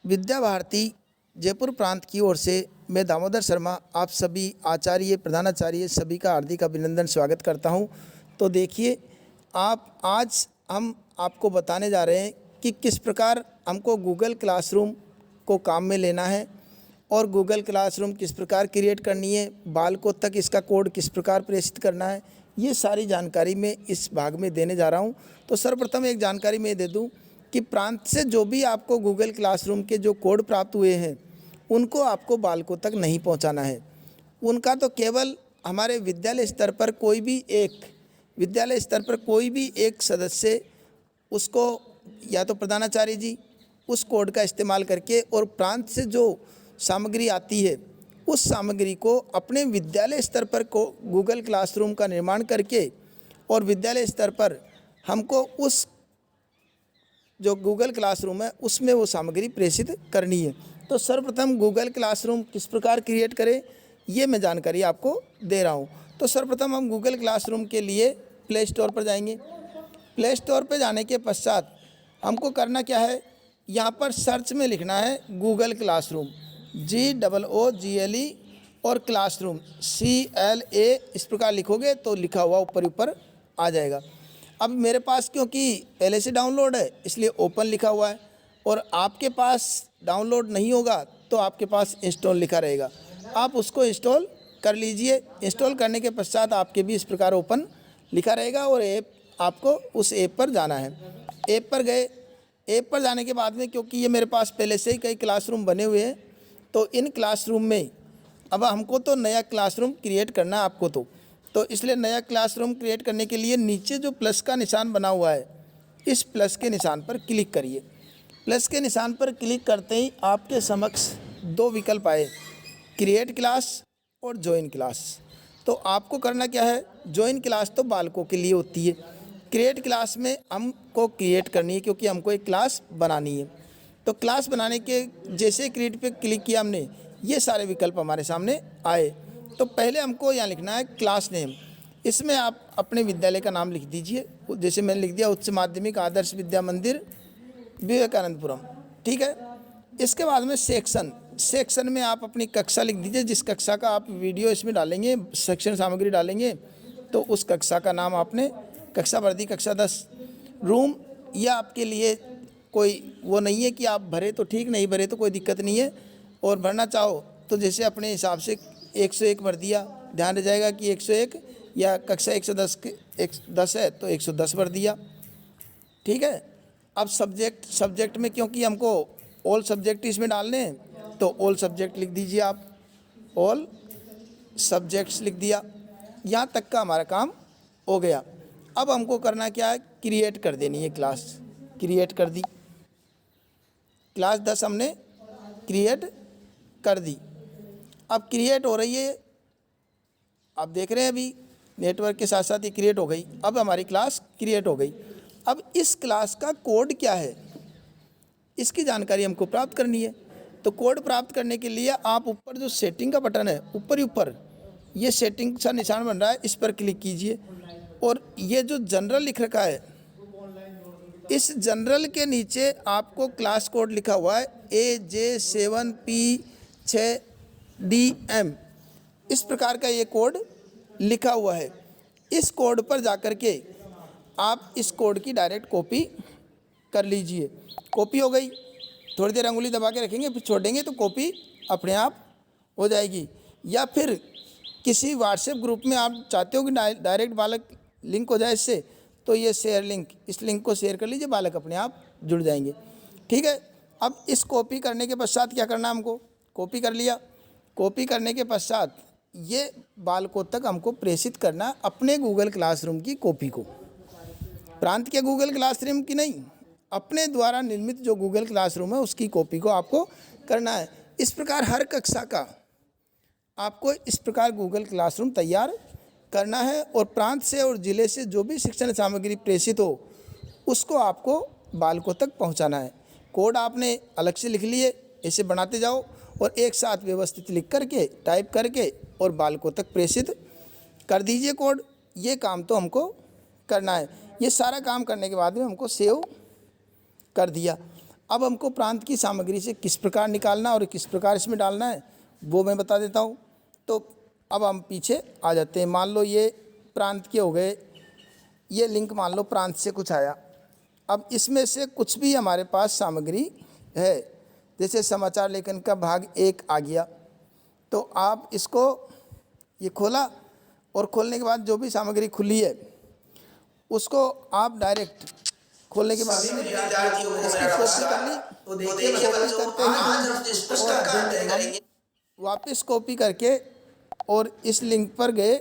विद्या भारती जयपुर प्रांत की ओर से मैं दामोदर शर्मा आप सभी आचार्य प्रधानाचार्य सभी का हार्दिक अभिनंदन स्वागत करता हूं। तो देखिए आज हम आपको बताने जा रहे हैं कि किस प्रकार हमको गूगल क्लासरूम को काम में लेना है और गूगल क्लासरूम किस प्रकार क्रिएट करनी है, बालकों तक इसका कोड किस प्रकार प्रेषित करना है, ये सारी जानकारी मैं इस भाग में देने जा रहा हूं। तो सर्वप्रथम एक जानकारी मैं दे दूं कि प्रांत से जो भी आपको गूगल क्लासरूम के जो कोड प्राप्त हुए हैं उनको आपको बालकों तक नहीं पहुंचाना है। उनका तो केवल हमारे विद्यालय स्तर पर कोई भी एक सदस्य उसको या तो प्रधानाचार्य जी उस कोड का इस्तेमाल करके और प्रांत से जो सामग्री आती है उस सामग्री को अपने विद्यालय स्तर पर गूगल क्लासरूम का निर्माण करके और विद्यालय स्तर पर हमको उस जो गूगल क्लासरूम है उसमें वो सामग्री प्रेषित करनी है। तो सर्वप्रथम गूगल क्लासरूम किस प्रकार क्रिएट करें ये मैं जानकारी आपको दे रहा हूँ। तो सर्वप्रथम हम गूगल क्लासरूम के लिए प्ले स्टोर पर जाएंगे। प्ले स्टोर पर जाने के पश्चात हमको करना क्या है, यहाँ पर सर्च में लिखना है गूगल क्लासरूम, GOOGLE और क्लासरूम CLA इस प्रकार लिखोगे तो लिखा हुआ ऊपर आ जाएगा। अब मेरे पास क्योंकि पहले से डाउनलोड है इसलिए ओपन लिखा हुआ है, और आपके पास डाउनलोड नहीं होगा तो आपके पास इंस्टॉल लिखा रहेगा, आप उसको इंस्टॉल कर लीजिए। इंस्टॉल करने के पश्चात आपके भी इस प्रकार ओपन लिखा रहेगा और आपको उस ऐप पर जाना है। ऐप पर गए, ऐप पर जाने के बाद में क्योंकि ये मेरे पास पहले से ही कई क्लासरूम बने हुए हैं तो इन क्लासरूम में अब हमको तो नया क्लासरूम क्रिएट करना है आपको तो इसलिए नया क्लासरूम क्रिएट करने के लिए नीचे जो प्लस का निशान बना हुआ है इस प्लस के निशान पर क्लिक करिए। प्लस के निशान पर क्लिक करते ही आपके समक्ष दो विकल्प आए, क्रिएट क्लास और ज्वाइन क्लास। तो आपको करना क्या है, ज्वाइन क्लास तो बालकों के लिए होती है, क्रिएट क्लास में हमको क्रिएट करनी है क्योंकि हमको एक क्लास बनानी है। तो क्लास बनाने के जैसे क्रिएट पे क्लिक किया हमने, ये सारे विकल्प हमारे सामने आए। तो पहले हमको यहाँ लिखना है क्लास नेम, इसमें आप अपने विद्यालय का नाम लिख दीजिए। जैसे मैंने लिख दिया उच्च माध्यमिक आदर्श विद्या मंदिर विवेकानंदपुरम, ठीक है। इसके बाद में सेक्शन में आप अपनी कक्षा लिख दीजिए, जिस कक्षा का आप वीडियो इसमें डालेंगे, सेक्शन सामग्री डालेंगे तो उस कक्षा का नाम आपने कक्षा भर दी, कक्षा 10। रूम या आपके लिए कोई वो नहीं है कि आप भरे तो ठीक, नहीं भरे तो कोई दिक्कत नहीं है, और भरना चाहो तो जैसे अपने हिसाब से 101 भर दिया, ध्यान रह जाएगा कि 101, या कक्षा 110 है तो 110 भर दिया, ठीक है। अब सब्जेक्ट में क्योंकि हमको ऑल सब्जेक्ट इसमें डालने हैं तो ऑल सब्जेक्ट लिख दीजिए आप, ऑल सब्जेक्ट्स लिख दिया। यहाँ तक का हमारा काम हो गया। अब हमको करना क्या है, क्रिएट कर देनी है क्लास। क्रिएट कर दी, क्लास 10 हमने क्रिएट कर दी। अब क्रिएट हो रही है, आप देख रहे हैं अभी नेटवर्क के साथ साथ ही क्रिएट हो गई। अब हमारी क्लास क्रिएट हो गई। अब इस क्लास का कोड क्या है इसकी जानकारी हमको प्राप्त करनी है। तो कोड प्राप्त करने के लिए आप ऊपर जो सेटिंग का बटन है, ऊपर ये सेटिंग सा निशान बन रहा है, इस पर क्लिक कीजिए और ये जो जनरल लिख रखा है इस जनरल के नीचे आपको क्लास कोड लिखा हुआ है AJ7P6DM, इस प्रकार का ये कोड लिखा हुआ है। इस कोड पर जाकर के आप इस कोड की डायरेक्ट कॉपी कर लीजिए। कॉपी हो गई, थोड़ी देर अंगुली दबा के रखेंगे फिर छोड़ेंगे तो कॉपी अपने आप हो जाएगी। या फिर किसी व्हाट्सएप ग्रुप में आप चाहते हो कि डायरेक्ट बालक लिंक हो जाए इससे, तो ये शेयर लिंक, इस लिंक को शेयर कर लीजिए, बालक अपने आप जुड़ जाएंगे, ठीक है। अब इस कॉपी करने के पश्चात क्या करना है हमको, कॉपी कर लिया। कॉपी करने के पश्चात ये बालकों तक हमको प्रेषित करना अपने गूगल क्लासरूम की कॉपी को, प्रांत के गूगल क्लासरूम की नहीं, अपने द्वारा निर्मित जो गूगल क्लासरूम है उसकी कॉपी को आपको करना है। इस प्रकार हर कक्षा का आपको इस प्रकार गूगल क्लासरूम तैयार करना है और प्रांत से और ज़िले से जो भी शिक्षण सामग्री प्रेषित हो उसको आपको बालकों तक पहुंचाना है। कोड आपने अलग से लिख लिए, ऐसे बनाते जाओ और एक साथ व्यवस्थित लिख करके टाइप करके और बालकों तक प्रेषित कर दीजिए कोड। ये काम तो हमको करना है। ये सारा काम करने के बाद में हमको सेव कर दिया। अब हमको प्रांत की सामग्री से किस प्रकार निकालना और किस प्रकार इसमें डालना है वो मैं बता देता हूँ। तो अब हम पीछे आ जाते हैं। मान लो ये प्रांत के हो गए, ये लिंक मान लो प्रांत से कुछ आया। अब इसमें से कुछ भी हमारे पास सामग्री है, जैसे समाचार लेखन का भाग 1 आ गया, तो आप इसको ये खोला और खोलने के बाद जो भी सामग्री खुली है उसको आप डायरेक्ट खोलने के बाद इसकी कॉपी कर ली। तो देखिए बच्चों, आज हम स्पष्टता का अध्ययन करेंगे। वापस कॉपी करके और इस लिंक पर गए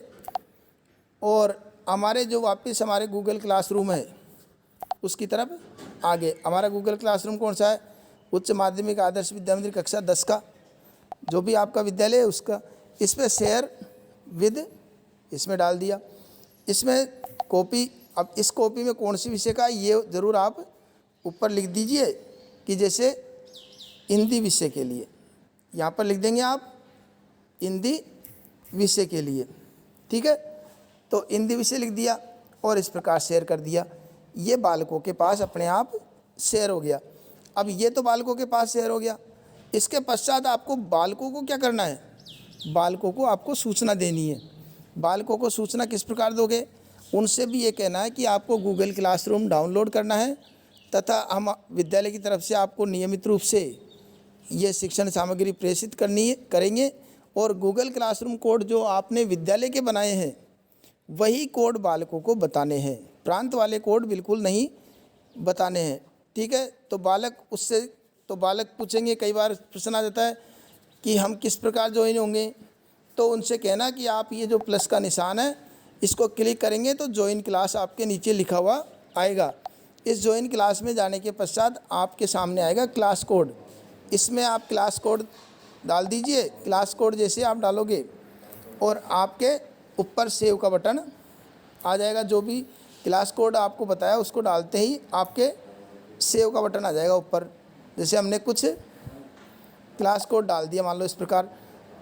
और हमारे जो वापस हमारे गूगल क्लासरूम है उसकी तरफ आगे। हमारा गूगल क्लासरूम कौन सा है? उच्च माध्यमिक आदर्श विद्या मंदिर कक्षा 10 का, जो भी आपका विद्यालय है उसका। इस पर शेयर विद इसमें डाल दिया। इसमें कॉपी, अब इस कॉपी में कौन सी विषय का है ये ज़रूर आप ऊपर लिख दीजिए कि जैसे हिंदी विषय के लिए, यहाँ पर लिख देंगे आप हिंदी विषय के लिए, ठीक है। तो हिंदी विषय लिख दिया और इस प्रकार शेयर कर दिया। ये बालकों के पास अपने आप शेयर हो गया। अब ये तो बालकों के पास शेयर हो गया। इसके पश्चात आपको बालकों को क्या करना है? बालकों को आपको सूचना देनी है। बालकों को सूचना किस प्रकार दोगे? उनसे भी ये कहना है कि आपको गूगल क्लासरूम डाउनलोड करना है तथा हम विद्यालय की तरफ से आपको नियमित रूप से ये शिक्षण सामग्री प्रेषित करेंगे और गूगल क्लासरूम कोड जो आपने विद्यालय के बनाए हैं वही कोड बालकों को बताने हैं। प्रांत वाले कोड बिल्कुल नहीं बताने हैं, ठीक है। तो बालक पूछेंगे, कई बार प्रश्न आ जाता है कि हम किस प्रकार ज्वाइन होंगे, तो उनसे कहना कि आप ये जो प्लस का निशान है इसको क्लिक करेंगे तो ज्वाइन क्लास आपके नीचे लिखा हुआ आएगा। इस ज्वाइन क्लास में जाने के पश्चात आपके सामने आएगा क्लास कोड। इसमें आप क्लास कोड डाल दीजिए। क्लास कोड जैसे आप डालोगे और आपके ऊपर सेव का बटन आ जाएगा। जो भी क्लास कोड आपको बताया उसको डालते ही आपके सेव का बटन आ जाएगा ऊपर। जैसे हमने कुछ क्लास कोड डाल दिया मान लो इस प्रकार,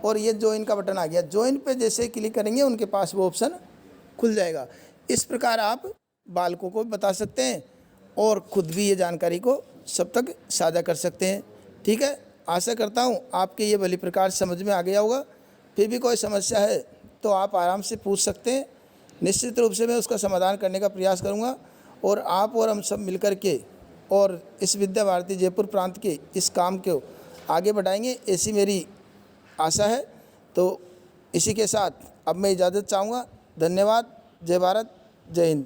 और ये ज्वाइन का बटन आ गया। ज्वाइन पे जैसे क्लिक करेंगे उनके पास वो ऑप्शन खुल जाएगा। इस प्रकार आप बालकों को बता सकते हैं और ख़ुद भी ये जानकारी को सब तक साझा कर सकते हैं, ठीक है। आशा करता हूँ आपके ये भली प्रकार समझ में आ गया होगा। फिर भी कोई समस्या है तो आप आराम से पूछ सकते हैं। निश्चित रूप से मैं उसका समाधान करने का प्रयास करूँगा और आप और हम सब मिलकर के और इस विद्या भारती जयपुर प्रांत के इस काम को आगे बढ़ाएंगे, ऐसी मेरी आशा है। तो इसी के साथ अब मैं इजाज़त चाहूँगा। धन्यवाद। जय भारत, जय हिंद।